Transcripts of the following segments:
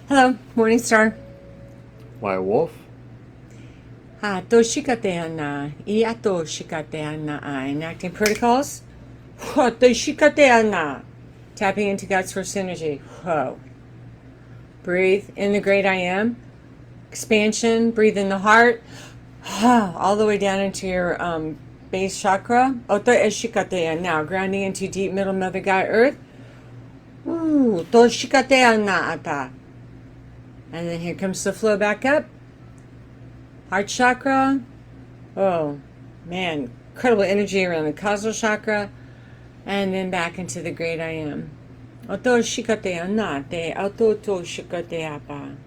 Hello, Morningstar. Why, Wolf? Toshikateana. Iato shikateana. Enacting protocols. Toshikateana. Tapping into God's source energy. Whoa. Breathe in the great I am. Expansion. Breathe in the heart. All the way down into your base chakra. Oto eshikateana. Now grounding into deep middle Mother God Earth. Ooh. Toshikateana ata. And then here comes the flow back up. Heart chakra. Oh, man. Incredible energy around the causal chakra. And then back into the great I am. Oto shikate anate. Oto to shikate apa.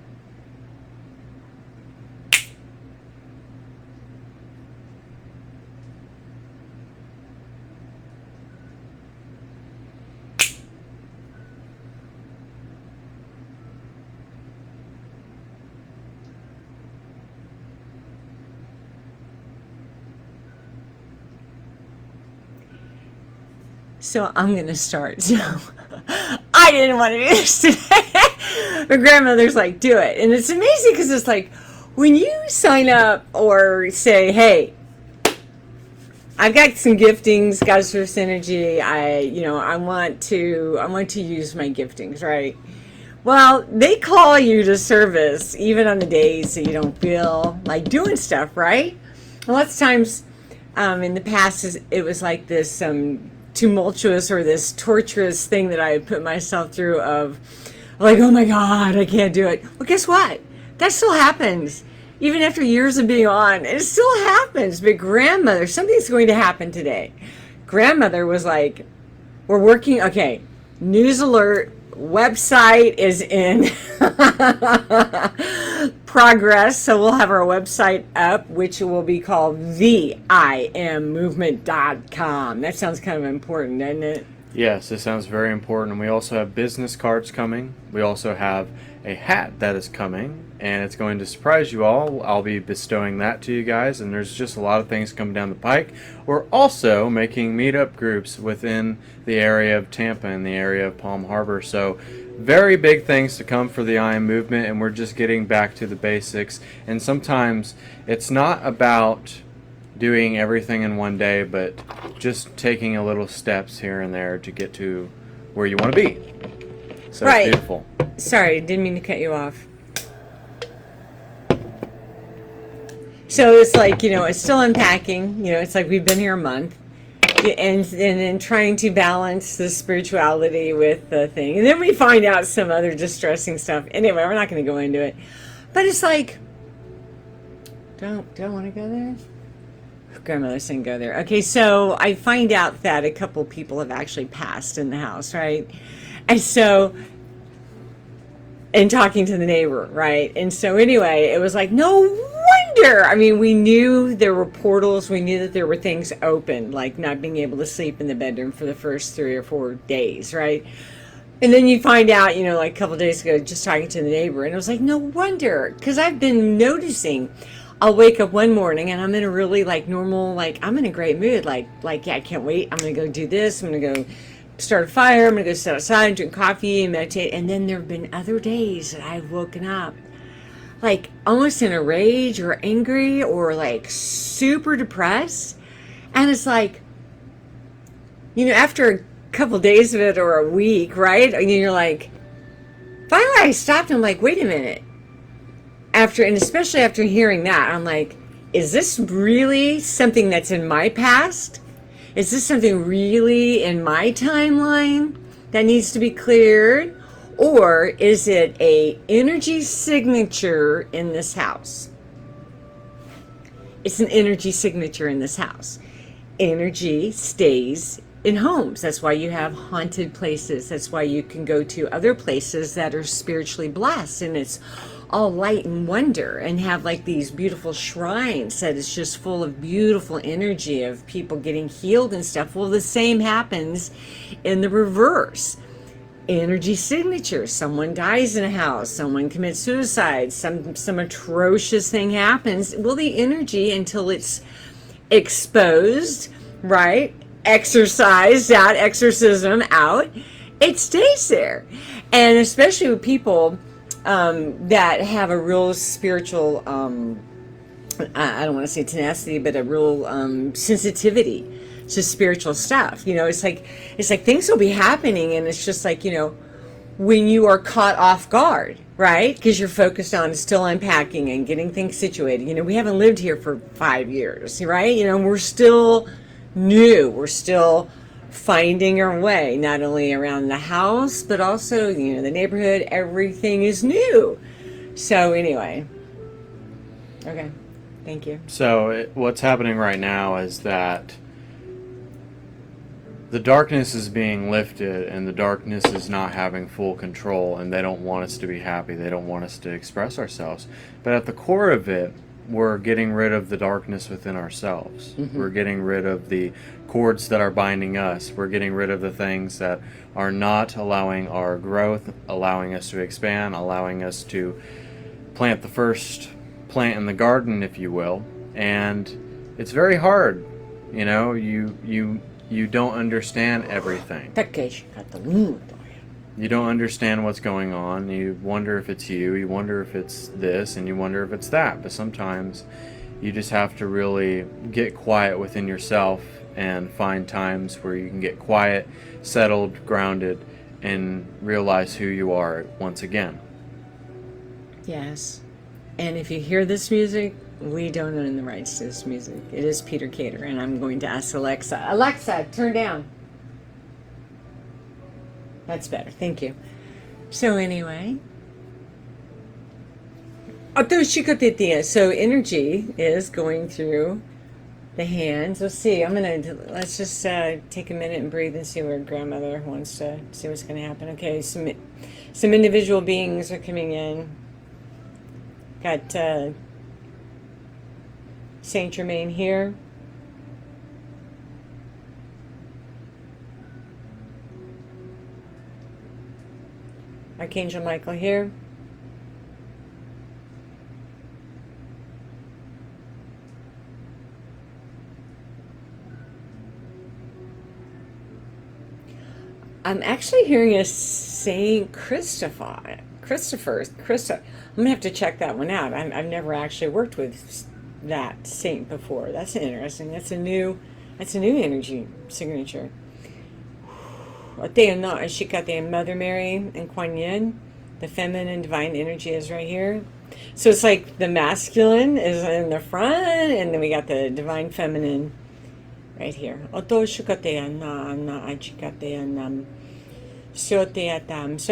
So I'm going to start. So I didn't want to do this today. My grandmother's like, do it. And it's amazing because it's like, when you sign up or say, hey, I've got some giftings, God's source energy. I want to use my giftings, right? Well, they call you to service even on the days that you don't feel like doing stuff, right? A lot of times in the past, it was like this tumultuous or this torturous thing that I put myself through of like, oh my God, I can't do it. Well, guess what? That still happens. Even after years of being on, it still happens. But grandmother, something's going to happen today. Grandmother was like, we're working, okay, news alert, website is in progress. So we'll have our website up, which will be called theiammovement.com. That sounds kind of important, doesn't it? Yes, this sounds very important. We also have business cards coming. We also have a hat that is coming, and it's going to surprise you all. I'll be bestowing that to you guys, and there's just a lot of things coming down the pike. We're also making meetup groups within the area of Tampa and the area of Palm Harbor. So very big things to come for the I Am movement, and we're just getting back to the basics. And sometimes it's not about doing everything in one day, but just taking a little steps here and there to get to where you want to be. So Right. It's beautiful. Sorry, didn't mean to cut you off. So it's like, it's still unpacking. It's like we've been here a month. And then trying to balance the spirituality with the thing. And then we find out some other distressing stuff. Anyway, we're not going to go into it. But it's like, don't want to go there? Grandmother saying go there. Okay, so I find out that a couple people have actually passed in the house, right? And so, and talking to the neighbor, right? And so anyway, it was like, no wonder. I mean, we knew there were portals. We knew that there were things open, like not being able to sleep in the bedroom for the first 3 or 4 days, right? And then you find out, like a couple of days ago, just talking to the neighbor, and it was like, no wonder, because I've been noticing. I'll wake up one morning and I'm in a really normal, I'm in a great mood. Yeah, I can't wait. I'm going to go do this. I'm going to go start a fire. I'm going to go sit outside and drink coffee and meditate. And then there have been other days that I've woken up almost in a rage or angry or super depressed. And it's like, after a couple days of it or a week, right? And you're like, finally I stopped and I'm like, wait a minute. And especially after hearing that, I'm like, is this really something that's in my past? Is this something really in my timeline that needs to be cleared? Or is it a energy signature in this house? It's an energy signature in this house. Energy stays in homes. That's why you have haunted places. That's why you can go to other places that are spiritually blessed, and it's all light and wonder, and have these beautiful shrines that is just full of beautiful energy of people getting healed and stuff. Well, the same happens in the reverse. Energy signatures. Someone dies in a house, someone commits suicide, some atrocious thing happens. Well, the energy, until it's exposed, right, exorcised out, exorcism out, it stays there. And especially with people that have a real spiritual, I don't want to say tenacity, but a real sensitivity to spiritual stuff. It's like things will be happening, and it's just like, when you are caught off guard, right? Because you're focused on still unpacking and getting things situated. We haven't lived here for 5 years, right? We're still new. We're still finding our way, not only around the house, but also, the neighborhood. Everything is new. So anyway, okay, thank you. So what's happening right now is that the darkness is being lifted, and the darkness is not having full control, and they don't want us to be happy. They don't want us to express ourselves. But at the core of it, we're getting rid of the darkness within ourselves. Mm-hmm. We're getting rid of the cords that are binding us. We're getting rid of the things that are not allowing our growth, allowing us to expand, allowing us to plant the first plant in the garden, if you will. And it's very hard. You don't understand everything. You don't understand what's going on. You wonder if it's you wonder if it's this, and you wonder if it's that. But sometimes you just have to really get quiet within yourself and find times where you can get quiet, settled, grounded, and realize who you are once again. Yes. And if you hear this music, we don't own the rights to this music. It is Peter Cater, and I'm going to ask Alexa. Alexa, turn down. That's better. Thank you. So anyway, so energy is going through the hands. Let's see. Let's just take a minute and breathe and see where grandmother wants to see what's going to happen. Okay, some individual beings are coming in. Got Saint Germain here. Archangel Michael here. I'm actually hearing a Saint Christopher. I'm gonna have to check that one out. I've never actually worked with that saint before. That's interesting. That's a new energy signature. She got the Mother Mary and Kuan Yin. The feminine divine energy is right here. So it's like the masculine is in the front, and then we got the divine feminine right here. So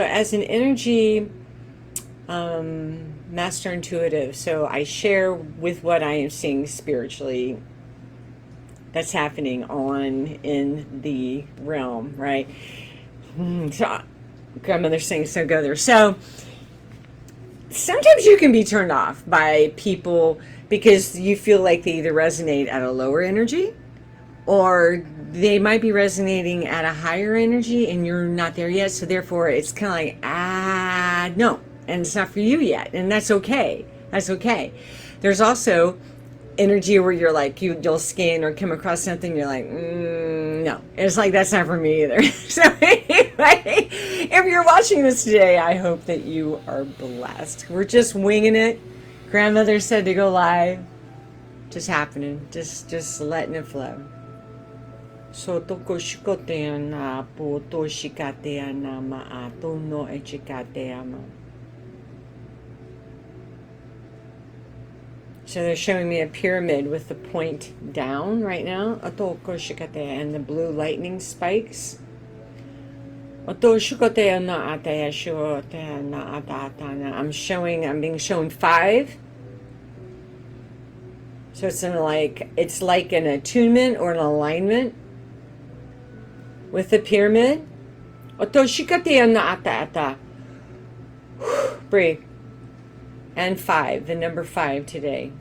as an energy master intuitive, so I share with what I am seeing spiritually that's happening in the realm, right? So grandmother's saying, so go there. So sometimes you can be turned off by people because you feel like they either resonate at a lower energy, or they might be resonating at a higher energy and you're not there yet. So therefore it's kind of like, no, and it's not for you yet. And that's okay. That's okay. There's also energy where you're like, you'll scan or come across something, you're like, no. It's like, that's not for me either. So anyway, if you're watching this today, I hope that you are blessed. We're just winging it. Grandmother said to go live. Just happening. Just letting it flow. So toko shikote na po to shikate na ma to no echikate ama. So they're showing me a pyramid with the point down right now. And the blue lightning spikes. I'm being shown 5. So it's like an attunement or an alignment with the pyramid. Breathe. And 5, the number 5 today.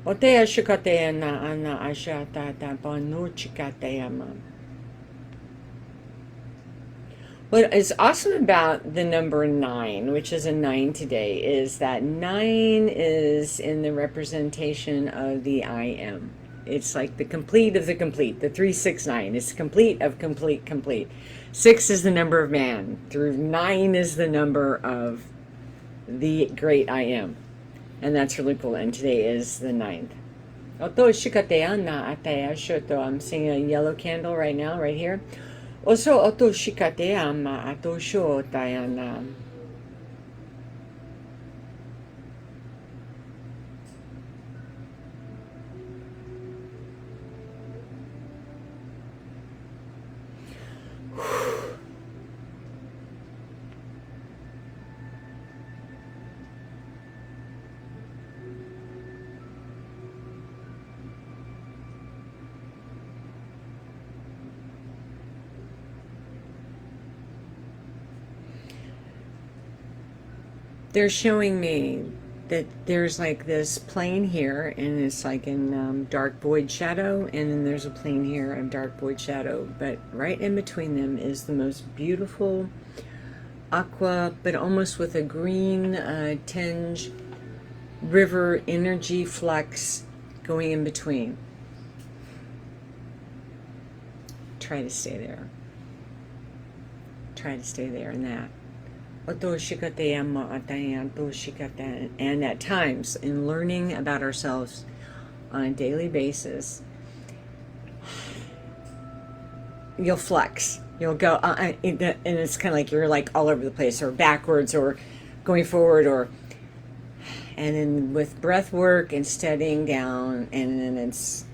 What is awesome about the number 9, which is a 9 today, is that 9 is in the representation of the I am. It's like the complete of the complete, the 369. It's complete of complete. 6 is the number of man. Through 9 is the number of the great I am. And that's really cool. And today is the 9th. I'm seeing a yellow candle right now, right here. Also, they're showing me that there's like this plane here, and it's like in dark void shadow, and then there's a plane here of dark void shadow, but right in between them is the most beautiful aqua, but almost with a green tinge, river energy flux going in between. Try to stay there. Try to stay there in that. And at times, in learning about ourselves on a daily basis, you'll flex. You'll go, and it's kind of like you're like all over the place, or backwards, or going forward, and then with breath work and steadying down, and then it's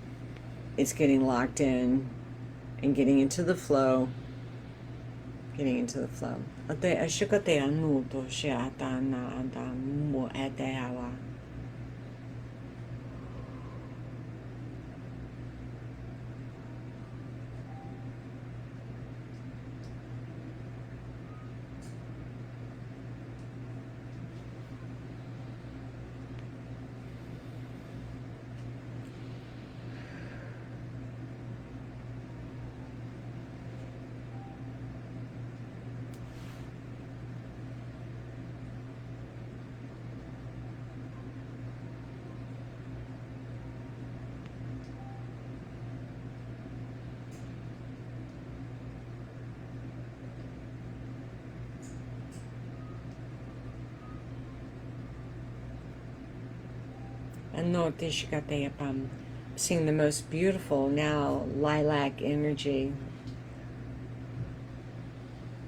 getting locked in and getting into the flow. Getting into the flow. Seeing the most beautiful now lilac energy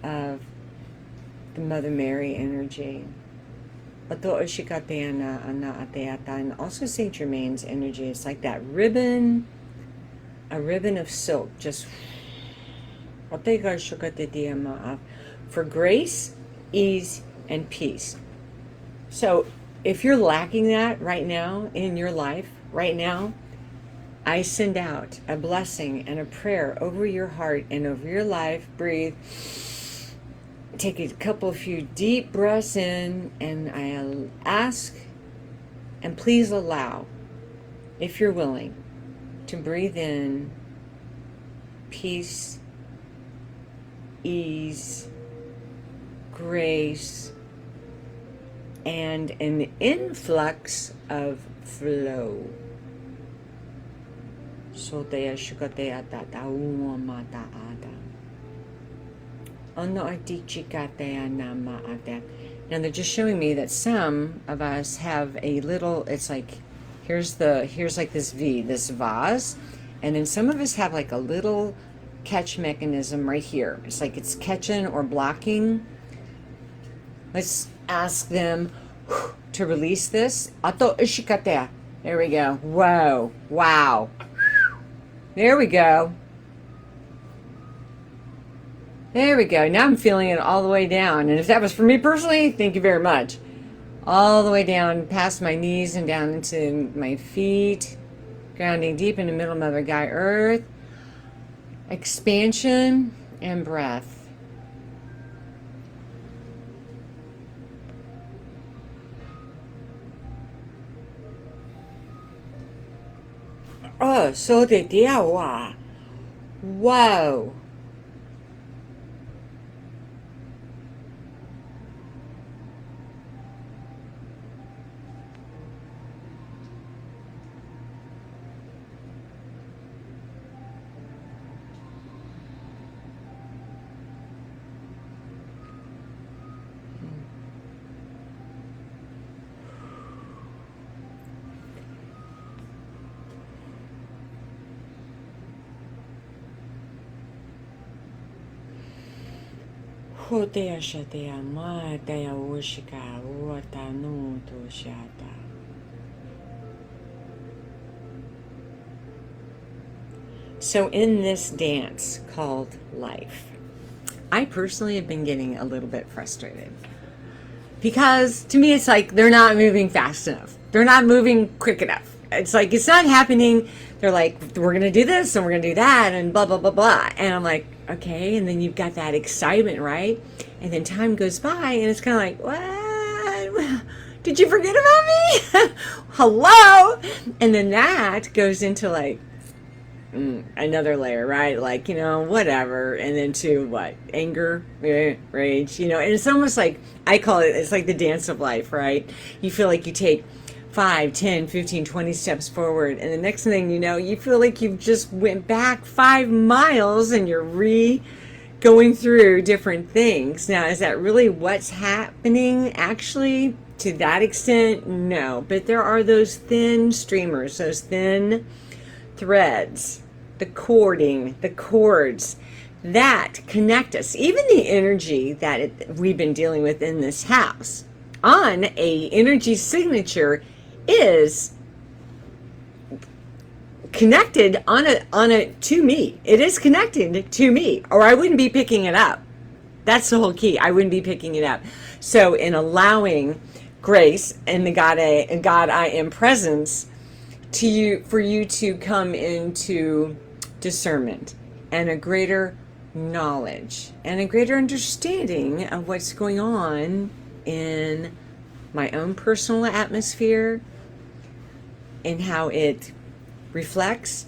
of the Mother Mary energy. And also Saint Germain's energy. It's like that ribbon, a ribbon of silk, just for grace, ease, and peace. So if you're lacking that right now in your life, right now, I send out a blessing and a prayer over your heart and over your life. Breathe. Take a few deep breaths in, and I ask, and please allow, if you're willing, to breathe in peace, ease, grace, and an influx of flow. Now they're just showing me that some of us have a little, it's like, here's like this this vase, and then some of us have like a little catch mechanism right here. It's like it's catching or blocking. Let's ask them to release this. There we go. Whoa. Wow. There we go. There we go. Now I'm feeling it all the way down. And if that was for me personally, thank you very much. All the way down past my knees and down into my feet. Grounding deep in the middle of Mother Gaia Earth. Expansion and breath. Oh, so the diawa. Wow. Hotea shatea matea ushika wata no to shata. So in this dance called life, I personally have been getting a little bit frustrated. Because to me, it's like they're not moving fast enough. They're not moving quick enough. It's like it's not happening. They're like, we're going to do this and we're going to do that and blah, blah, blah, blah. And I'm like, okay. And then you've got that excitement, right? And then time goes by and it's kind of like, what? Did you forget about me? Hello? And then that goes into like, another layer, right? Like, whatever. And then to what? Anger, rage, and it's almost like, I call it, it's like the dance of life, right? You feel like you take 5, 10, 15, 20 steps forward. And the next thing you know, you feel like you've just went back 5 miles and you're going through different things. Now, is that really what's happening actually to that extent? No. But there are those thin streamers, those thin threads, the cords that connect us. Even the energy that we've been dealing with in this house on a energy signature is connected to me. It is connected to me, or I wouldn't be picking it up. That's the whole key. I wouldn't be picking it up. So in allowing grace and the God I am presence for you to come into discernment and a greater knowledge and a greater understanding of what's going on in my own personal atmosphere and how it reflects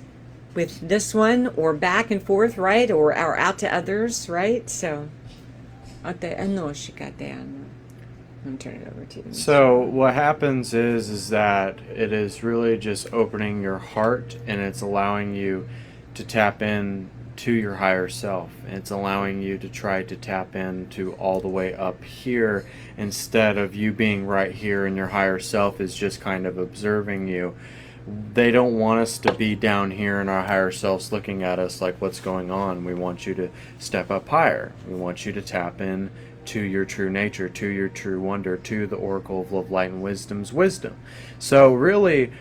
with this one or back and forth, right? Or out to others, right? So, I'm turning it over to you. So what happens is that it is really just opening your heart, and it's allowing you to tap in to your higher self. It's allowing you to try to tap into all the way up here instead of you being right here, and your higher self is just kind of observing you. They don't want us to be down here and our higher selves looking at us like, what's going on? We want you to step up higher. We want you to tap in to your true nature, to your true wonder, to the Oracle of Love, Light, and Wisdom's wisdom. So really,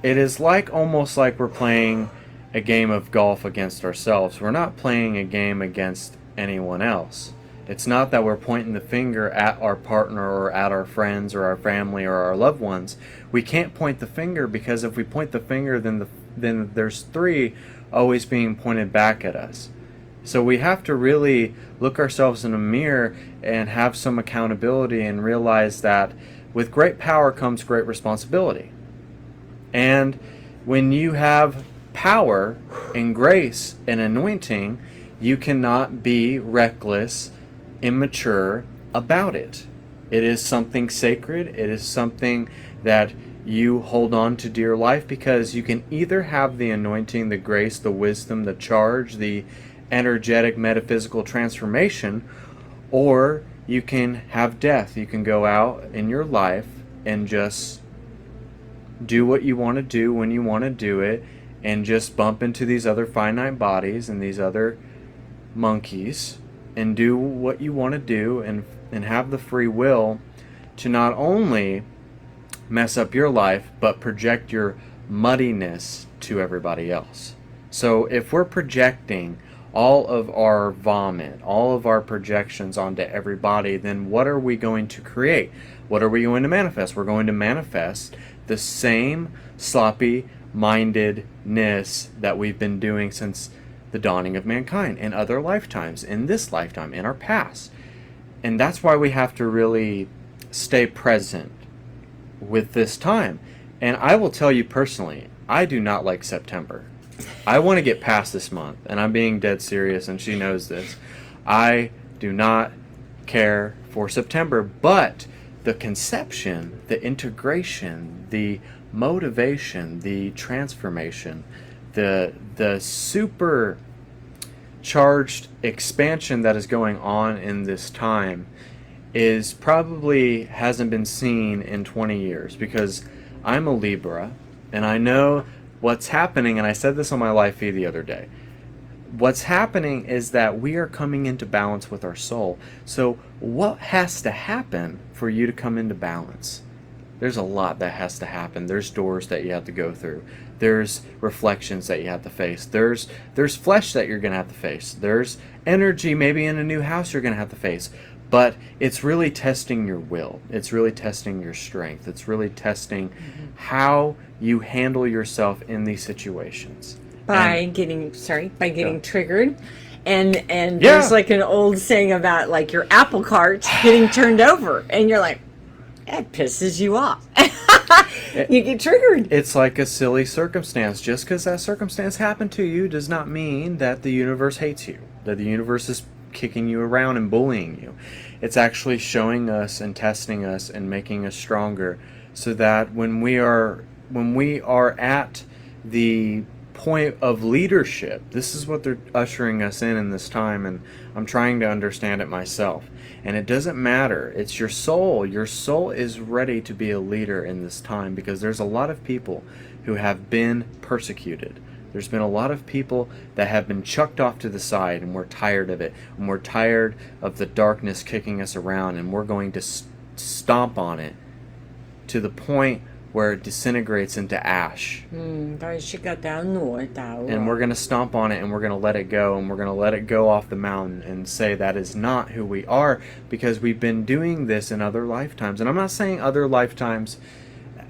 it is almost like we're playing a game of golf against ourselves. We're not playing a game against anyone else. It's not that we're pointing the finger at our partner or at our friends or our family or our loved ones. We can't point the finger, because if we point the finger, then there's 3 always being pointed back at us. So we have to really look ourselves in a mirror and have some accountability and realize that with great power comes great responsibility. And when you have power and grace and anointing, you cannot be reckless, immature about it. It is something sacred. It is something that you hold on to dear life, because you can either have the anointing, the grace, the wisdom, the charge, the energetic metaphysical transformation, or you can have death. You can go out in your life and just do what you want to do when you want to do it, and just bump into these other finite bodies and these other monkeys and do what you want to do, and have the free will to not only mess up your life but project your muddiness to everybody else. So if we're projecting all of our vomit, all of our projections onto everybody, then what are we going to create? What are we going to manifest? We're going to manifest the same sloppy mindedness that we've been doing since the dawning of mankind, in other lifetimes, in this lifetime, in our past. And that's why we have to really stay present with this time. And I will tell you personally, I do not like September. I want to get past this month, and I'm being dead serious, and she knows this. I do not care for September, but the conception, the integration, the motivation, the transformation, the super charged expansion that is going on in this time is probably hasn't been seen in 20 years, because I'm a Libra and I know what's happening, and I said this on my live feed the other day. what's happening is that we are coming into balance with our soul. So what has to happen for you to come into balance? There's a lot that has to happen. There's doors that you have to go through. There's reflections that you have to face. There's flesh that you're going to have to face. There's energy maybe in a new house you're going to have to face. But it's really testing your will. It's really testing your strength. It's really testing how you handle yourself in these situations. By getting triggered. And there's like an old saying about like your apple cart getting turned over, and you're like, that pisses you off. You get triggered. It's like a silly circumstance. Just because that circumstance happened to you does not mean that the universe hates you, that the universe is kicking you around and bullying you. It's actually showing us and testing us and making us stronger, so that when we are at the point of leadership, this is what they're ushering us in this time, and I'm trying to understand it myself. And it doesn't matter. It's your soul. Your soul is ready to be a leader in this time, because there's a lot of people who have been persecuted. There's been a lot of people that have been chucked off to the side, and we're tired of it. And we're tired of the darkness kicking us around, and we're going to stomp on it to the point where it disintegrates into ash. And we're going to stomp on it, and we're going to let it go, and we're going to let it go off the mountain and say that is not who we are, because we've been doing this in other lifetimes. And I'm not saying other lifetimes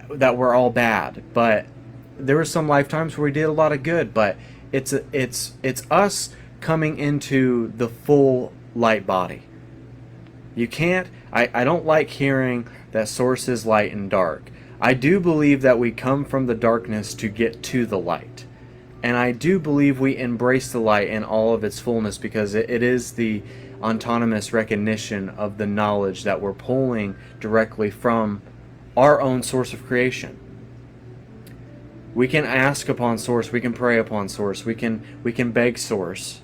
that we're all bad, but there were some lifetimes where we did a lot of good. But it's us coming into the full light body. You can't, I don't like hearing that source is light and dark. I do believe that we come from the darkness to get to the light. And I do believe we embrace the light in all of its fullness, because it is the autonomous recognition of the knowledge that we're pulling directly from our own source of creation. We can ask upon source, we can pray upon source, we can beg source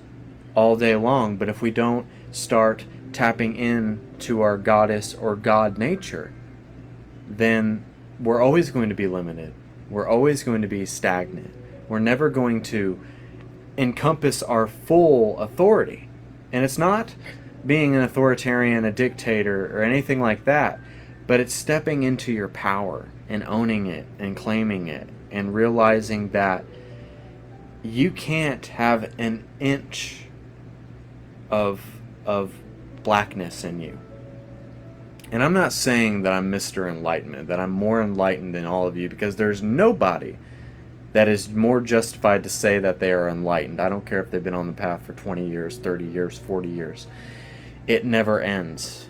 all day long, but if we don't start tapping in to our goddess or God nature, then we're always going to be limited. We're always going to be stagnant. We're never going to encompass our full authority. And it's not being an authoritarian, a dictator, or anything like that, but it's stepping into your power and owning it and claiming it and realizing that you can't have an inch of blackness in you. And I'm not saying that I'm Mr. Enlightenment, that I'm more enlightened than all of you, because there's nobody that is more justified to say that they are enlightened. I don't care if they've been on the path for 20 years, 30 years, 40 years. It never ends.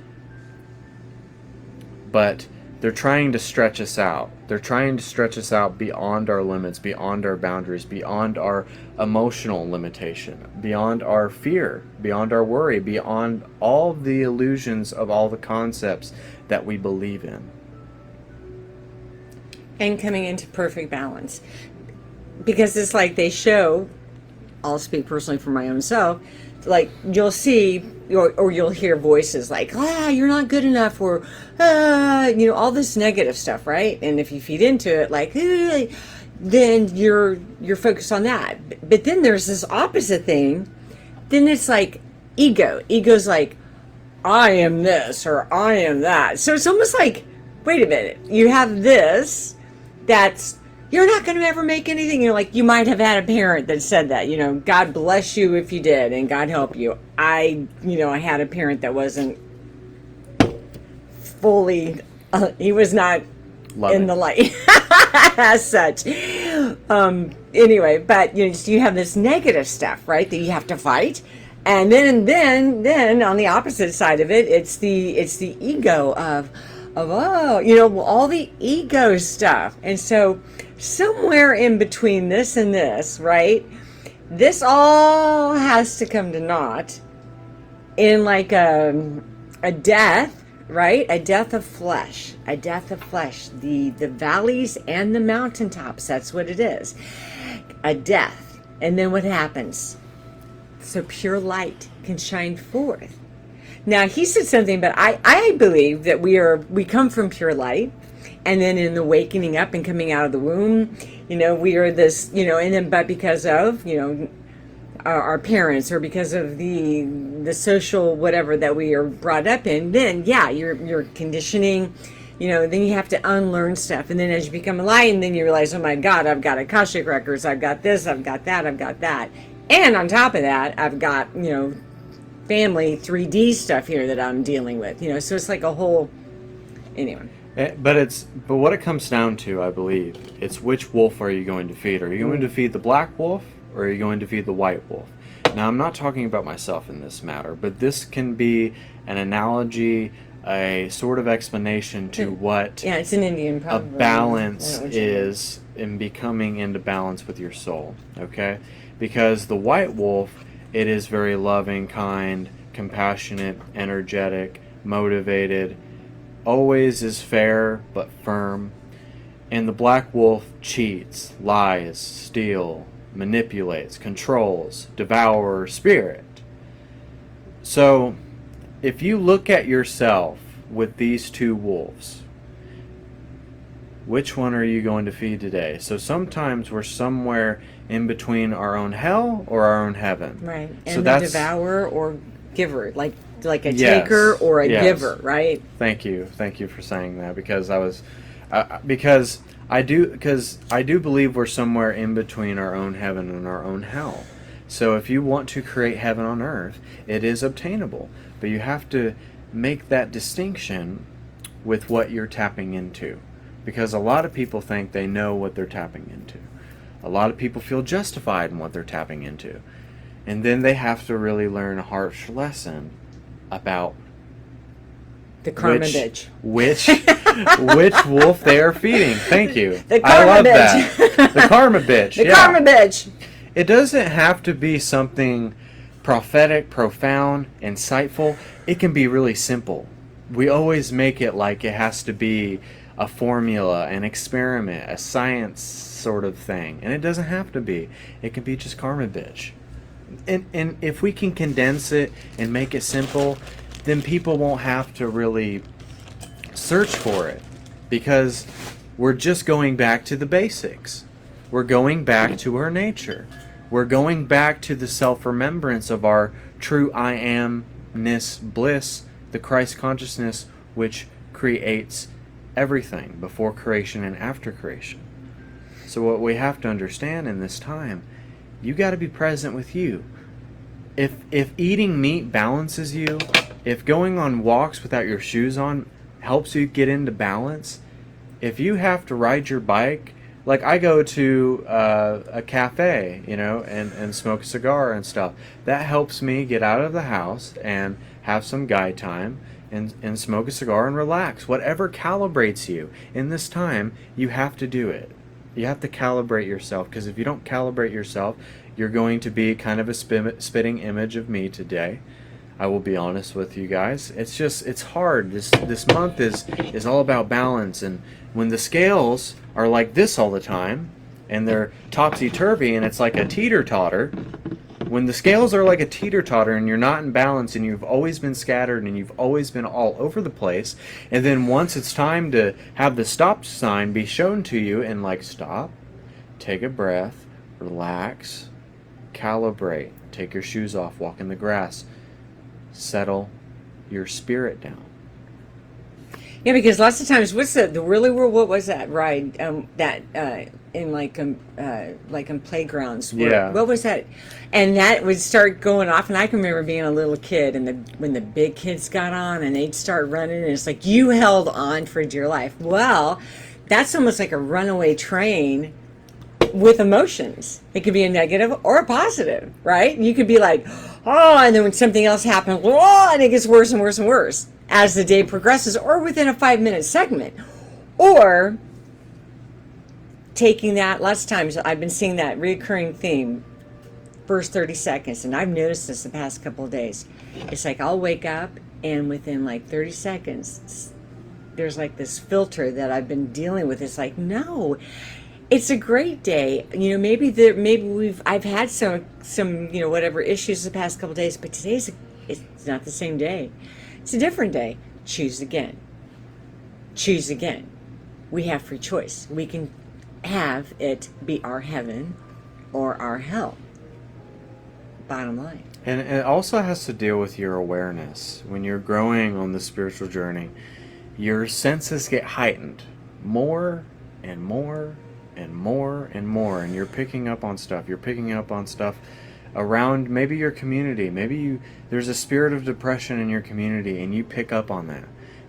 But they're trying to stretch us out. They're trying to stretch us out beyond our limits, beyond our boundaries, beyond our emotional limitation, beyond our fear, beyond our worry, beyond all the illusions of all the concepts that we believe in. And coming into perfect balance. Because it's like they show, I'll speak personally for my own self, like you'll see or you'll hear voices like, you're not good enough, or all this negative stuff, right? And if you feed into it, like, then you're focused on that. But then there's this opposite thing. Then it's like ego's like, I am this or I am that. So it's almost like, wait a minute, you have this that's, you're not going to ever make anything. Like, you might have had a parent that said that, God bless you if you did, and God help you. I had a parent that wasn't fully, he was not in the light as such. Anyway, but you have this negative stuff, right, that you have to fight. And then on the opposite side of it, it's the ego of all the ego stuff. And so somewhere in between this and this, right, this all has to come to naught in like a death, right? A death of flesh. A death of flesh. The valleys and the mountaintops, that's what it is. A death. And then what happens? So pure light can shine forth. Now, he said something, but I believe that we come from pure light, and then in the wakening up and coming out of the womb, we are this, and then, but because of, our parents or because of the social whatever that we are brought up in, then yeah, you're conditioning. Then you have to unlearn stuff, and then as you become enlightened, then you realize, oh my God, I've got Akashic records, I've got this, I've got that, I've got that, and on top of that, I've got family 3D stuff here that I'm dealing with. So it's like a whole. Anyway. But what it comes down to, I believe, it's which wolf are you going to feed? Are you going to feed the black wolf, or are you going to feed the white wolf? Now, I'm not talking about myself in this matter, but this can be an analogy, a sort of explanation to what it's an Indian proverb. A balance is in becoming into balance with your soul, okay? Because the white wolf, it is very loving, kind, compassionate, energetic, motivated, always is fair but firm. And the black wolf cheats, lies, steals, manipulates, controls, devours spirit. So if you look at yourself with these two wolves, which one are you going to feed today? So sometimes we're somewhere in between our own hell or our own heaven. Right. And so that's devourer or giver, like a yes, taker or a yes. giver, right? Thank you for saying that, because I do believe we're somewhere in between our own heaven and our own hell. So if you want to create heaven on earth, it is obtainable, but you have to make that distinction with what you're tapping into, because a lot of people think they know what they're tapping into. A lot of people feel justified in what they're tapping into, and then they have to really learn a harsh lesson about the karma bitch. Which wolf they are feeding. Thank you. The karma I love bitch. that. The karma bitch. The karma bitch. It doesn't have to be something prophetic, profound, insightful. It can be really simple. We always make it like it has to be a formula, an experiment, a science sort of thing. And it doesn't have to be. It can be just karma bitch. And if we can condense it and make it simple, then people won't have to really search for it, because we're just going back to the basics. We're going back to our nature. We're going back to the self-remembrance of our true I amness bliss, the Christ consciousness, which creates everything before creation and after creation. So what we have to understand in this time, you got to be present with you. If eating meat balances you, if going on walks without your shoes on helps you get into balance, if you have to ride your bike, like I go to a cafe, and smoke a cigar and stuff, that helps me get out of the house and have some guy time and smoke a cigar and relax. Whatever calibrates you in this time, you have to do it. You have to calibrate yourself, because if you don't calibrate yourself, you're going to be kind of a spitting image of me today. I will be honest with you guys. It's hard. This month is all about balance, and when the scales are like this all the time, and they're topsy-turvy, and it's like a teeter-totter, when the scales are like a teeter-totter and you're not in balance, and you've always been scattered, and you've always been all over the place, and then once it's time to have the stop sign be shown to you, and like, stop, take a breath, relax, calibrate, take your shoes off, walk in the grass, settle your spirit down. Yeah, because lots of times, what was that ride in playgrounds? Yeah. What was that? And that would start going off, and I can remember being a little kid, and when the big kids got on, and they'd start running, and it's like you held on for dear life. Well, that's almost like a runaway train with emotions. It could be a negative or a positive, right? You could be like, oh, and then when something else happens, oh, and it gets worse and worse and worse as the day progresses, or within a 5-minute segment. Or taking that, lots of times I've been seeing that recurring theme, first 30 seconds, and I've noticed this the past couple of days. It's like I'll wake up, and within like 30 seconds, there's like this filter that I've been dealing with. It's like, no, it's a great day. I've had some whatever issues the past couple of days, but it's not the same day. It's a different day. Choose again. Choose again. We have free choice. We can have it be our heaven or our hell. bottom line. And it also has to deal with your awareness. When you're growing on the spiritual journey, your senses get heightened more and more and more and more, and you're picking up on stuff. You're picking up on stuff around maybe your community. Maybe there's a spirit of depression in your community, and you pick up on that.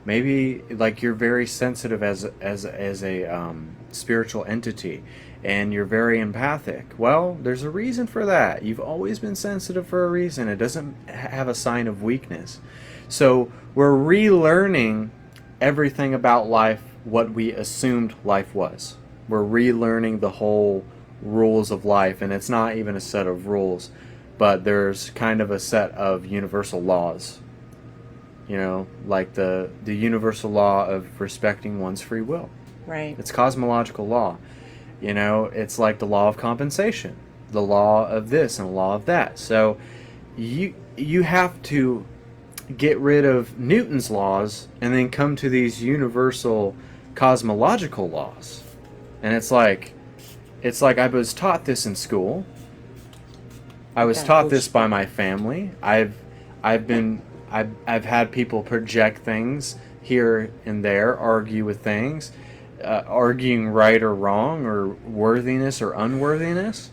Maybe like you're very sensitive as a spiritual entity, and you're very empathic. Well, there's a reason for that. You've always been sensitive for a reason. It doesn't have a sign of weakness. So we're relearning everything about life, what we assumed life was. We're relearning the whole rules of life, and it's not even a set of rules, but there's kind of a set of universal laws. You know, like the universal law of respecting one's free will. Right. It's cosmological law. You know, it's like the law of compensation, the law of this and the law of that. So you have to get rid of Newton's laws and then come to these universal cosmological laws. And it's like I was taught this in school. I was taught this by my family. I've had people project things here and there, argue with things, arguing right or wrong, or worthiness or unworthiness.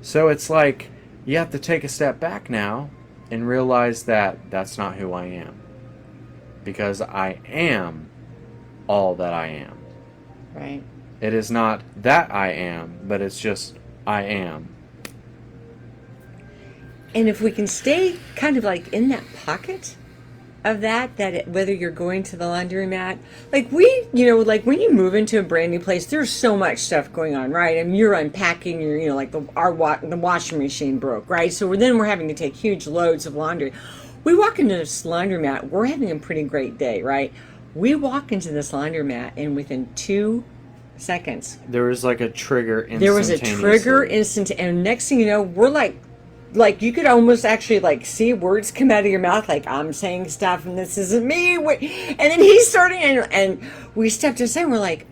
So it's like you have to take a step back now and realize that that's not who I am, because I am all that I am. Right. It is not that I am, but it's just I am. And if we can stay kind of like in that pocket of whether you're going to the laundromat, like like when you move into a brand new place, there's so much stuff going on, right? I mean, you're unpacking, like the washing machine broke, right? So we're having to take huge loads of laundry. We walk into this laundromat, we're having a pretty great day, right? We walk into this laundromat, and within 2 seconds, there was like a trigger instantaneously. There was a trigger and next thing you know, we're like you could almost actually like see words come out of your mouth, like I'm saying stuff and this isn't me. And then he's starting, and we stepped aside and we're like,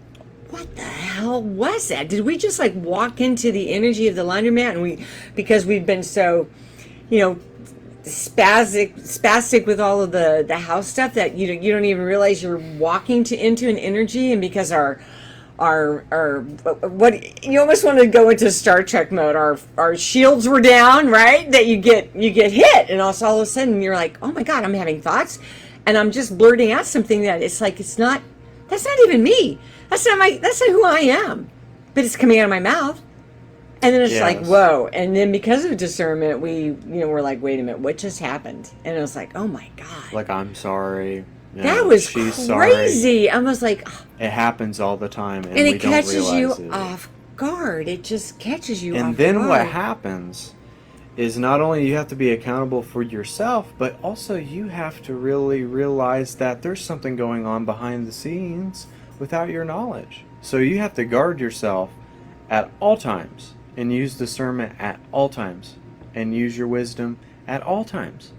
what the hell was that? Did we just like walk into the energy of the laundromat? And because we've been so, spastic with all of the house stuff that you don't even realize you're walking into an energy. And because our what you almost want to go into Star Trek mode. Our shields were down, right? That you get hit, and also all of a sudden you're like, oh my God, I'm having thoughts, and I'm just blurting out something that it's like that's not even me. That's not who I am, but it's coming out of my mouth, and then it's like whoa. And then because of discernment, we're like, wait a minute, what just happened? And it was like, oh my God, like I'm sorry. That was crazy. Sorry. I was like, it happens all the time, and it catches you off guard. It just catches you off guard. And then what happens is not only you have to be accountable for yourself, but also you have to really realize that there's something going on behind the scenes without your knowledge. So you have to guard yourself at all times, and use discernment at all times, and use your wisdom at all times.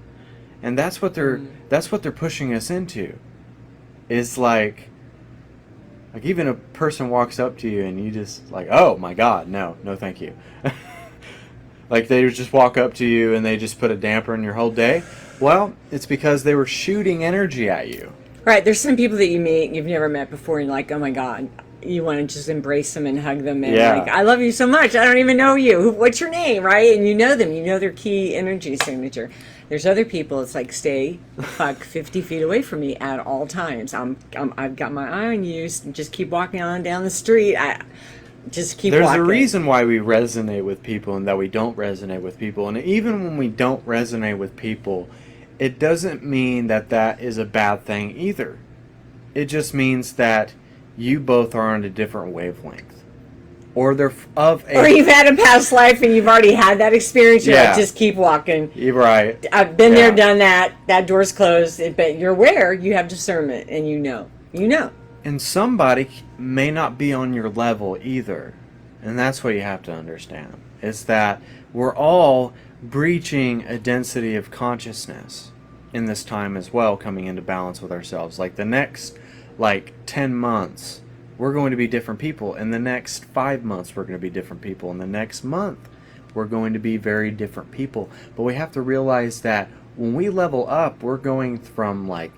And that's what they're pushing us into. Is like even a person walks up to you and you just like, oh my God, no thank you. Like they just walk up to you and they just put a damper in your whole day. Well, it's because they were shooting energy at you. Right. There's some people that you meet you've never met before, and you're like, oh my God, you want to just embrace them and hug them, and like, I love you so much. I don't even know you. What's your name, right? And you know them. You know their key energy signature. There's other people. It's like, stay 50 feet away from me at all times. I've got my eye on you. Just keep walking on down the street. Just keep walking. There's a reason why we resonate with people and that we don't resonate with people. And even when we don't resonate with people, it doesn't mean that is a bad thing either. It just means that you both are on a different wavelength. Or or you've had a past life and you've already had that experience. You're like, just keep walking. You're right. I've been there, done that. That door's closed. But you're aware. You have discernment, and you know. And somebody may not be on your level either. And that's what you have to understand. Is that we're all breaching a density of consciousness in this time as well, coming into balance with ourselves. Like the next 10 months, we're going to be different people. In the next 5 months, we're going to be different people. In the next month, we're going to be very different people. But we have to realize that when we level up, we're going from like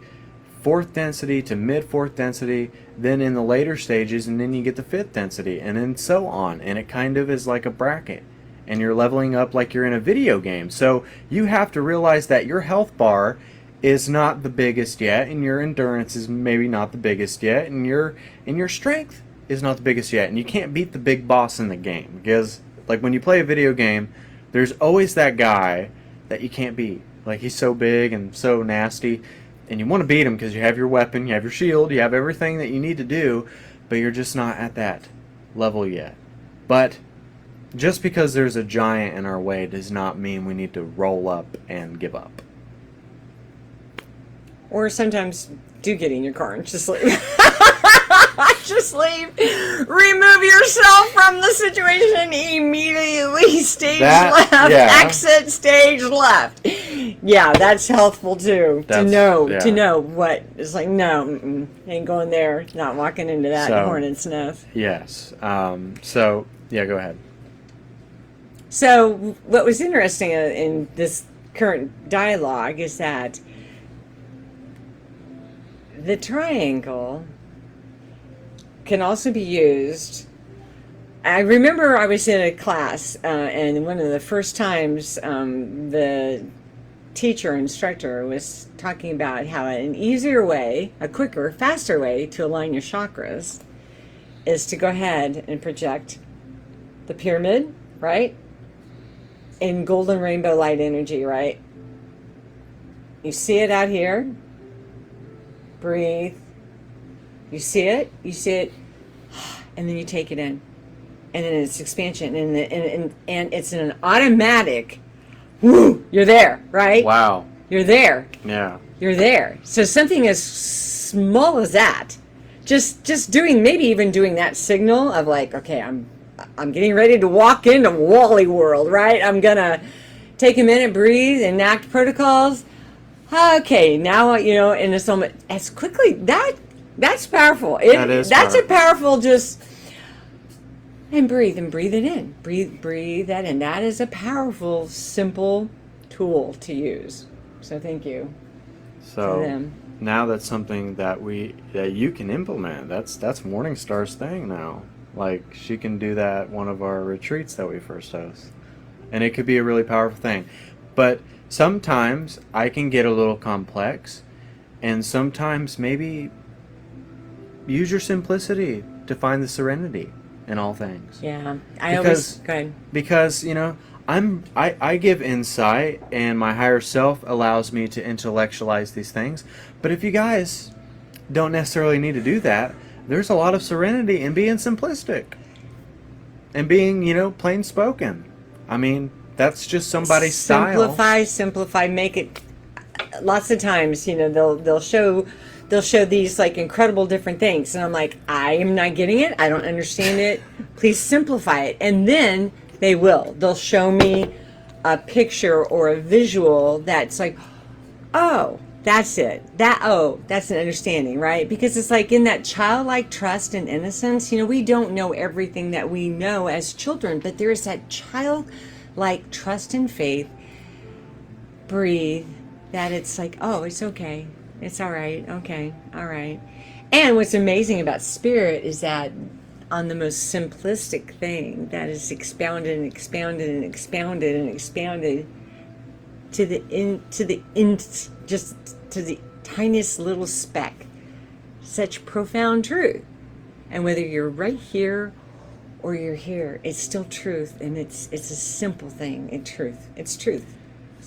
fourth density to mid fourth density, then in the later stages, and then you get the fifth density, and then so on. And it kind of is like a bracket, and you're leveling up like you're in a video game. So you have to realize that your health bar is not the biggest yet, and your endurance is maybe not the biggest yet, and your strength is not the biggest yet, and you can't beat the big boss in the game, because like when you play a video game, there's always that guy that you can't beat. Like, he's so big and so nasty, and you want to beat him because you have your weapon, you have your shield, you have everything that you need to do, but you're just not at that level yet. But just because there's a giant in our way does not mean we need to roll up and give up. Or sometimes do get in your car and just leave. Just leave. Remove yourself from the situation immediately. Stage left. Yeah. Exit stage left. Yeah, that's healthful too. To know what is like. No, ain't going there. Not walking into that hornet's nest. Yes. So yeah, go ahead. So what was interesting in this current dialogue is that the triangle can also be used. I remember I was in a class, and one of the first times the teacher, instructor, was talking about how an easier way, a quicker, faster way to align your chakras is to go ahead and project the pyramid, right? In golden rainbow light energy, right? You see it out here. Breathe. You see it, and then you take it in, and then it's expansion, and it's an automatic. Woo! You're there, right? Wow. You're there. Yeah. You're there. So something as small as that, just doing, maybe even doing that signal of like, okay, I'm getting ready to walk into Wally World, right? I'm gonna take a minute, breathe, enact protocols. Okay, now in this moment, as quickly that's powerful. That's powerful. A powerful and breathe it in. Breathe that in. That is a powerful, simple tool to use. So thank you. So now that's something that you can implement. That's Morningstar's thing now. Like, she can do that one of our retreats that we first host, and it could be a really powerful thing. But sometimes I can get a little complex, and sometimes maybe use your simplicity to find the serenity in all things. Yeah, go ahead. Because I give insight, and my higher self allows me to intellectualize these things. But if you guys don't necessarily need to do that, there's a lot of serenity in being simplistic and being, plain spoken. I mean, that's just somebody's style. Simplify, make it. Lots of times, they'll show these like incredible different things, and I'm like, I am not getting it. I don't understand it. Please simplify it, and then they'll show me a picture or a visual that's like, oh, that's it. That's an understanding, right? Because it's like in that childlike trust and innocence. We don't know everything that we know as children, but there is that childlike trust and faith. Breathe. That it's like, oh, it's okay. It's all right. Okay. All right. And what's amazing about spirit is that on the most simplistic thing that is expounded and expounded and expounded and expounded to the tiniest little speck, such profound truth. And whether you're right here or you're here, it's still truth, and it's a simple thing. It's truth.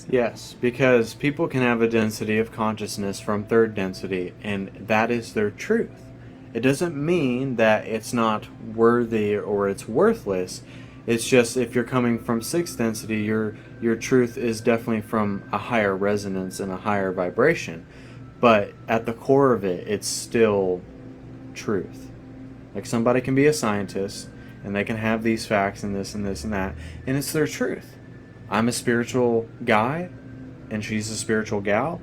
Yes, because people can have a density of consciousness from third density, and that is their truth. It doesn't mean that it's not worthy or it's worthless. It's just if you're coming from sixth density, your truth is definitely from a higher resonance and a higher vibration. But at the core of it, it's still truth. Like, somebody can be a scientist, and they can have these facts and this and this and that, and it's their truth. I'm a spiritual guy, and she's a spiritual gal,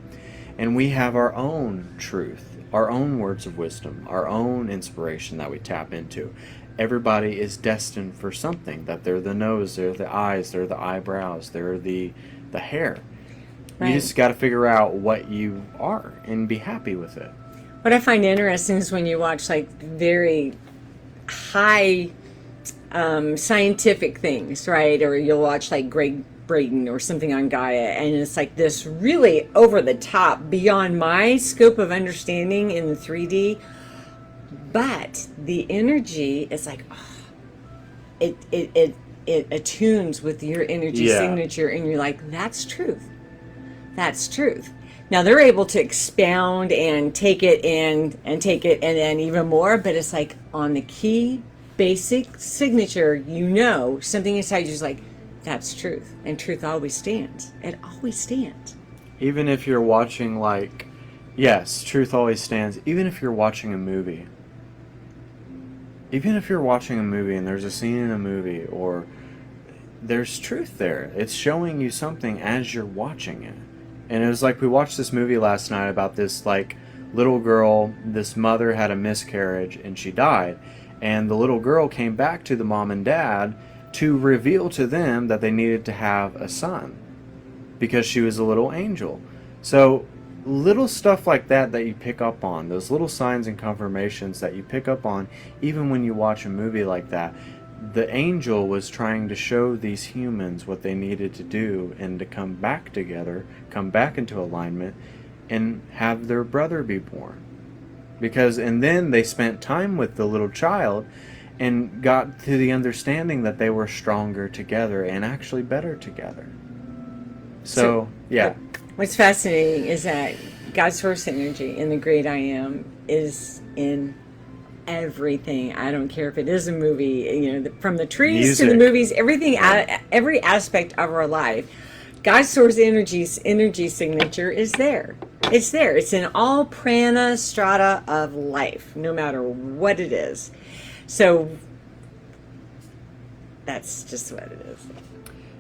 and we have our own truth, our own words of wisdom, our own inspiration that we tap into. everybody is destined for something. That they're the nose, they're the eyes, they're the eyebrows, they're the hair. Right. You just got to figure out what you are and be happy with it. What I find interesting is when you watch like very high scientific things, right? Or you'll watch like Greg Braden or something on Gaia, and it's like this really over the top, beyond my scope of understanding in the 3D. But the energy is like, oh, it attunes with your energy signature, and you're like, that's truth. That's truth. Now they're able to expound and take it and then even more, but it's like on the key basic signature, something inside you is like, that's truth, and truth always stands. It always stands. Even if you're watching yes, truth always stands. Even if you're watching a movie. Even if you're watching a movie and there's a scene in a movie or there's truth there. It's showing you something as you're watching it. And it was like we watched this movie last night about this little girl. This mother had a miscarriage and she died. And the little girl came back to the mom and dad to reveal to them that they needed to have a son because she was a little angel. So little stuff like that you pick up on, those little signs and confirmations that you pick up on, even when you watch a movie like that. The angel was trying to show these humans what they needed to do and to come back together, come back into alignment, and have their brother be born. And then they spent time with the little child and got to the understanding that they were stronger together and actually better together. So yeah. What's fascinating is that God's source energy in the great I am is in everything. I don't care if it is a movie, from the trees Music. to the movies, everything, every aspect of our life. God's source energy signature is there. It's there. It's in all prana strata of life, no matter what it is. So that's just what it is.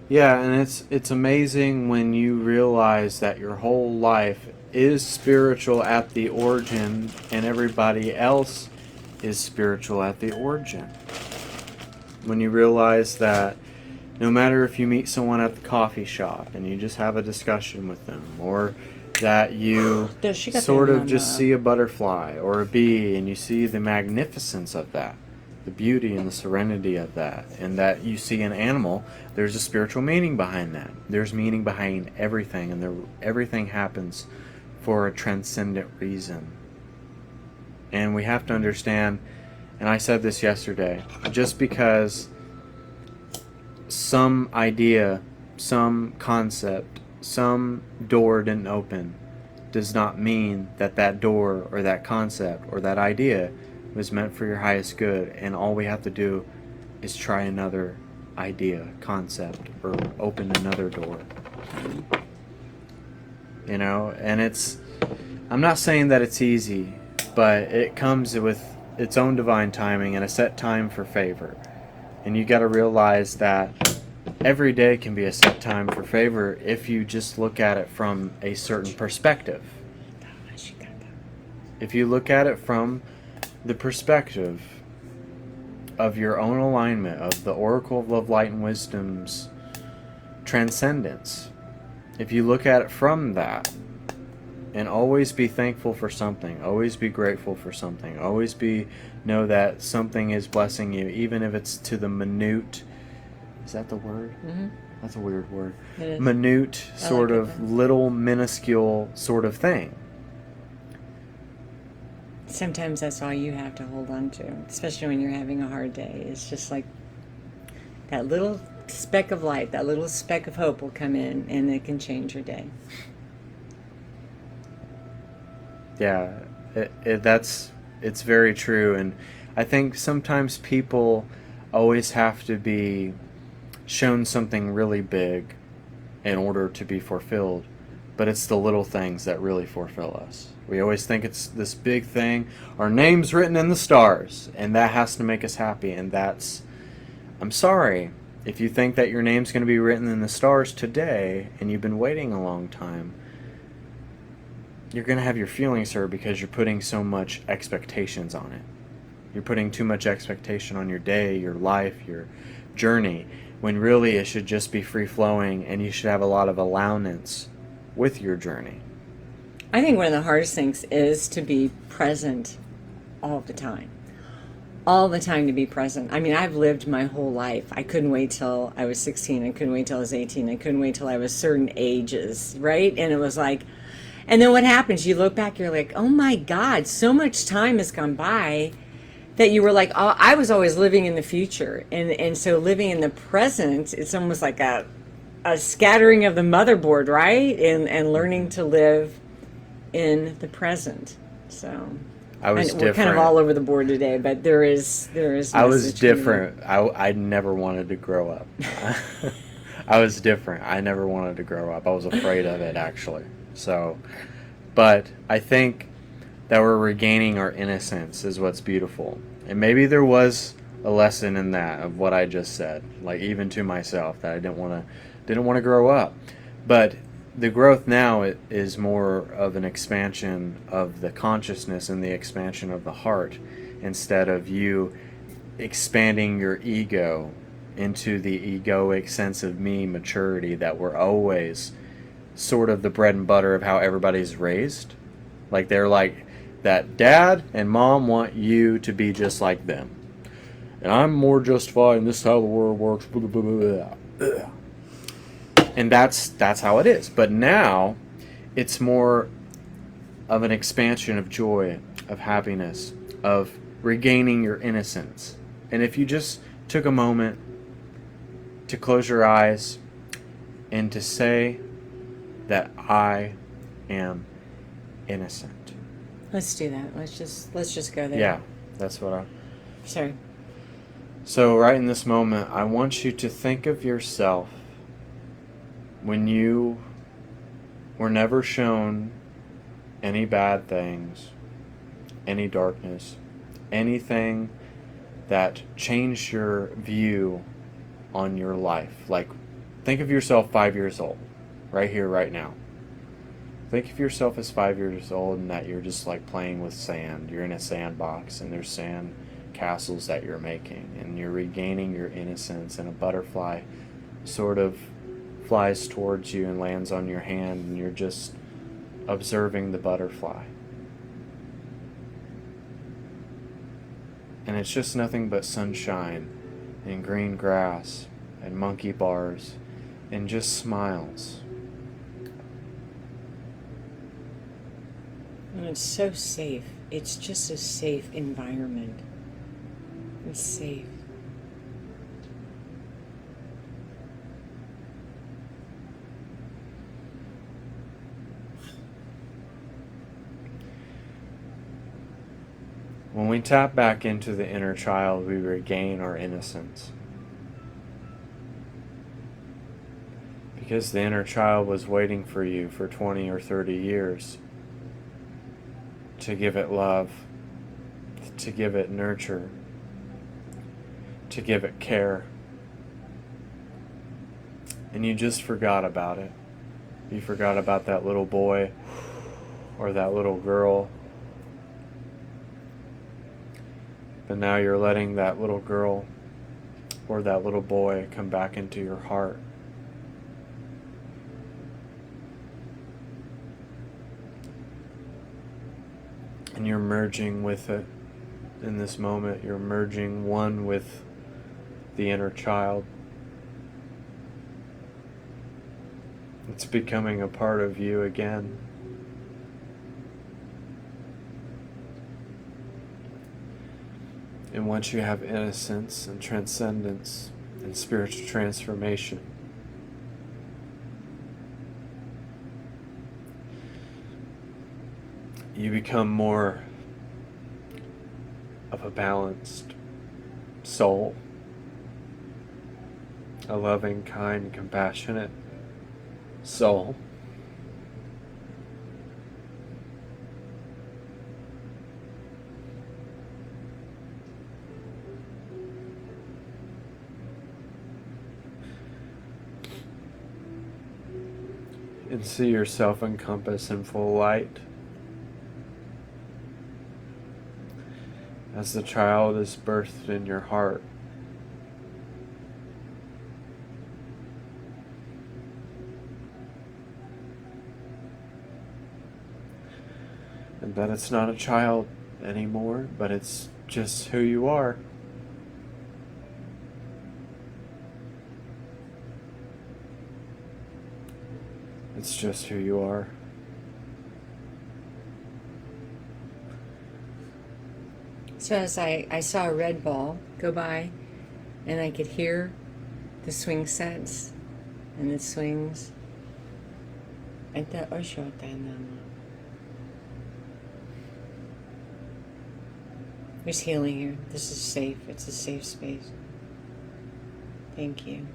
Yeah, and it's amazing when you realize that your whole life is spiritual at the origin and everybody else is spiritual at the origin. When you realize that no matter if you meet someone at the coffee shop and you just have a discussion with them, or that you sort of just see a butterfly or a bee and you see the magnificence of that, the beauty and the serenity of that, and that you see an animal, there's a spiritual meaning behind that. There's meaning behind everything, and everything happens for a transcendent reason. And we have to understand, and I said this yesterday, just because some idea, some concept, some door didn't open does not mean that that door or that concept or that idea was meant for your highest good, and all we have to do is try another idea, concept, or open another door. And I'm not saying that it's easy, but it comes with its own divine timing and a set time for favor. And you got to realize that every day can be a set time for favor if you just look at it from a certain perspective. If you look at it from the perspective of your own alignment, of the Oracle of Love, Light, and Wisdom's transcendence, if you look at it from that, and always be thankful for something, always be grateful for something, always know that something is blessing you, even if it's to the minute. Is that the word? Mm-hmm. That's a weird word. It is. Minute, sort of little minuscule sort of thing. Sometimes that's all you have to hold on to, especially when you're having a hard day. It's just like that little speck of light, that little speck of hope will come in, and it can change your day. Yeah, it's very true. And I think sometimes people always have to be shown something really big in order to be fulfilled, but it's the little things that really fulfill us. We always think it's this big thing, our name's written in the stars, and that has to make us happy. And I'm sorry if you think that your name's going to be written in the stars today and you've been waiting a long time. You're going to have your feelings hurt because you're putting so much expectations on it. You're putting too much expectation on your day, your life, your journey, when really it should just be free flowing, and you should have a lot of allowance with your journey. I think one of the hardest things is to be present all the time. All the time to be present. I mean, I've lived my whole life. I couldn't wait till I was 16. I couldn't wait till I was 18. I couldn't wait till I was certain ages, right? And it was like, and then what happens? You look back, you're like, oh my God, so much time has gone by that you were like, oh, I was always living in the future. And so living in the present, it's almost like a scattering of the motherboard, right? And learning to live in the present. So we're kind of all over the board today, but there is. I was different. I never wanted to grow up. I was different. I never wanted to grow up. I was afraid of it, actually. So, but I think that we're regaining our innocence is what's beautiful. And maybe there was a lesson in that of what I just said, like even to myself, that I didn't want to grow up. But the growth now is more of an expansion of the consciousness and the expansion of the heart, instead of you expanding your ego into the egoic sense of me maturity that we're always sort of the bread and butter of how everybody's raised. Like they're like that dad and mom want you to be just like them. And I'm more justified, and this is how the world works. Blah, blah, blah, blah. And that's how it is. But now it's more of an expansion of joy, of happiness, of regaining your innocence. And if you just took a moment to close your eyes and to say that I am innocent. Let's do that. Let's just go there. Yeah, that's what I... Sorry. So right in this moment, I want you to think of yourself when you were never shown any bad things, any darkness, anything that changed your view on your life. Like, think of yourself 5 years old, right here, right now. Think of yourself as 5 years old and that you're just like playing with sand. You're in a sandbox and there's sand castles that you're making, and you're regaining your innocence, and a butterfly sort of flies towards you and lands on your hand, and you're just observing the butterfly. And it's just nothing but sunshine and green grass and monkey bars and just smiles. And it's so safe. It's just a safe environment. It's safe. When we tap back into the inner child, we regain our innocence. Because the inner child was waiting for you for 20 or 30 years to give it love, to give it nurture, to give it care. And you just forgot about it. You forgot about that little boy or that little girl. But now you're letting that little girl or that little boy come back into your heart. And you're merging with it in this moment. You're merging one with the inner child. It's becoming a part of you again. And once you have innocence and transcendence and spiritual transformation, you become more of a balanced soul, a loving, kind, compassionate soul. And see yourself encompassed in full light. as the child is birthed in your heart. And that it's not a child anymore, but it's just who you are. It's just who you are. So as I saw a red ball go by, and I could hear the swing sets and the swings. There's healing here. This is safe. It's a safe space. Thank you.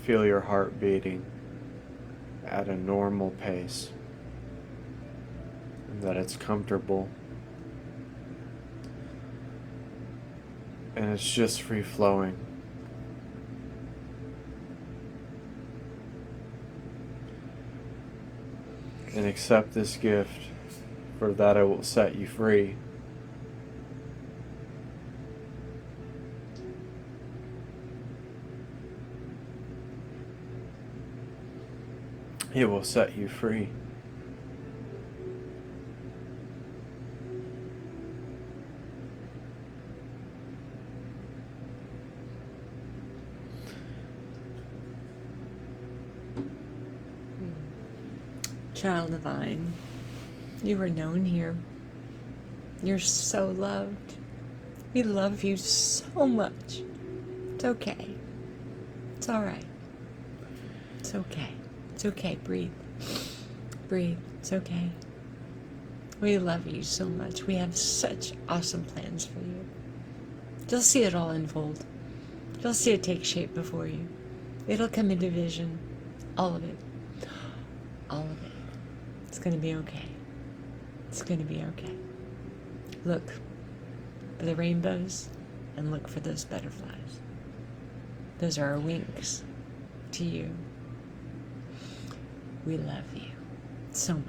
Feel your heart beating at a normal pace, and that it's comfortable, and it's just free flowing. And accept this gift, for that it will set you free. It will set you free. Child divine, you are known here. You're so loved. We love you so much. It's okay. It's all right. It's okay. It's okay. Breathe. Breathe. It's okay. We love you so much. We have such awesome plans for you. You'll see it all unfold. You'll see it take shape before you. It'll come into vision. All of it. All of it. It's going to be okay. It's going to be okay. Look for the rainbows and look for those butterflies. Those are our wings to you. We love you so much.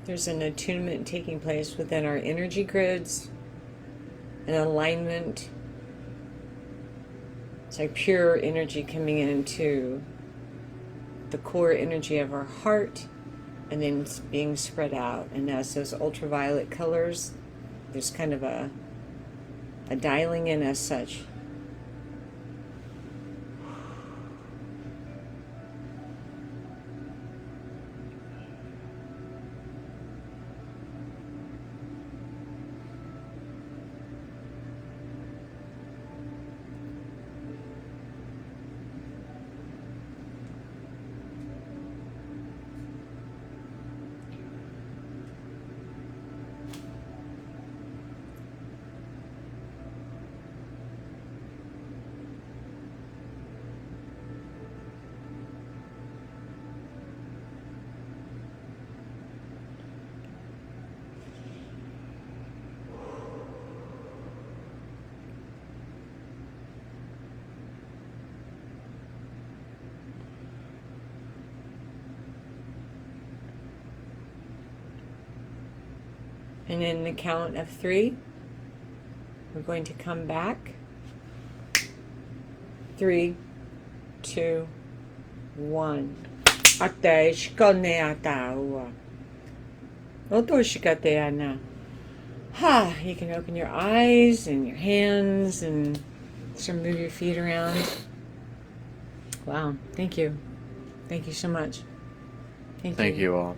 There's an attunement taking place within our energy grids, an alignment. It's like pure energy coming into the core energy of our heart, and then it's being spread out. And as those ultraviolet colors, there's kind of a dialing in as such. And in the count of 3, we're going to come back. 3, 2, 1. Ate shikone ataua. Oto shikate ana. Ha! You can open your eyes and your hands and sort of move your feet around. Wow. Thank you. Thank you so much. Thank you all.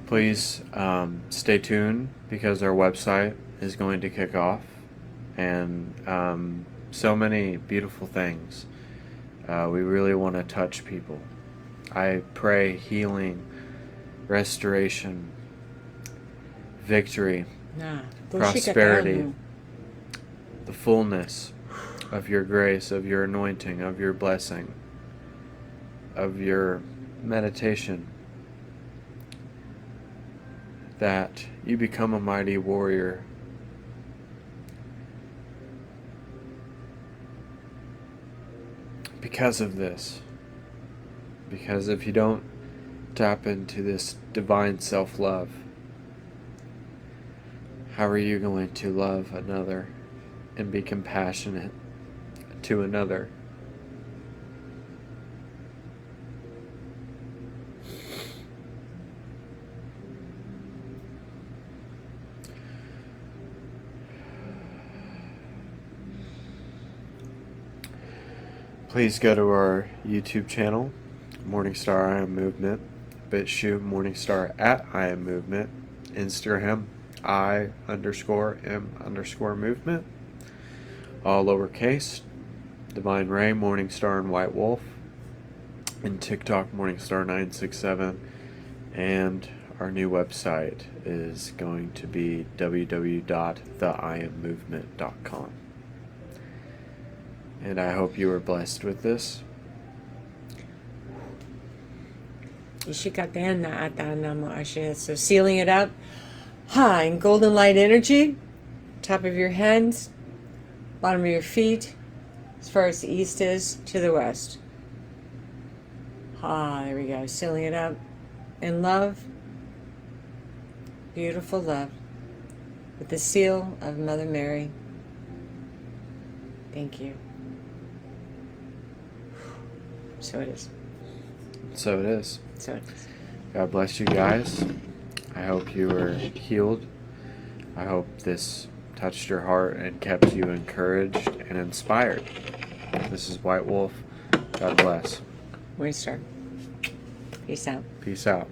Please stay tuned because our website is going to kick off, and so many beautiful things. We really want to touch people. I pray healing, restoration, victory, prosperity, the fullness of your grace, of your anointing, of your blessing, of your meditation, that you become a mighty warrior. Because of this. Because if you don't tap into this divine self-love, how are you going to love another and be compassionate to another? Please go to our YouTube channel, MorningStar I Am Movement, BitChute MorningStar at I Am Movement, Instagram I_M_movement, all lowercase, Divine Ray, MorningStar and White Wolf, and TikTok MorningStar967, and our new website is going to be www.theiammovement.com. And I hope you were blessed with this. So sealing it up. In golden light energy, top of your head, bottom of your feet, as far as the east is to the west. There we go. Sealing it up in love. Beautiful love. With the seal of Mother Mary. Thank you. So it is. So it is. So it is. God bless you guys. I hope you were healed. I hope this touched your heart and kept you encouraged and inspired. This is White Wolf. God bless. MorningStar. Peace out. Peace out.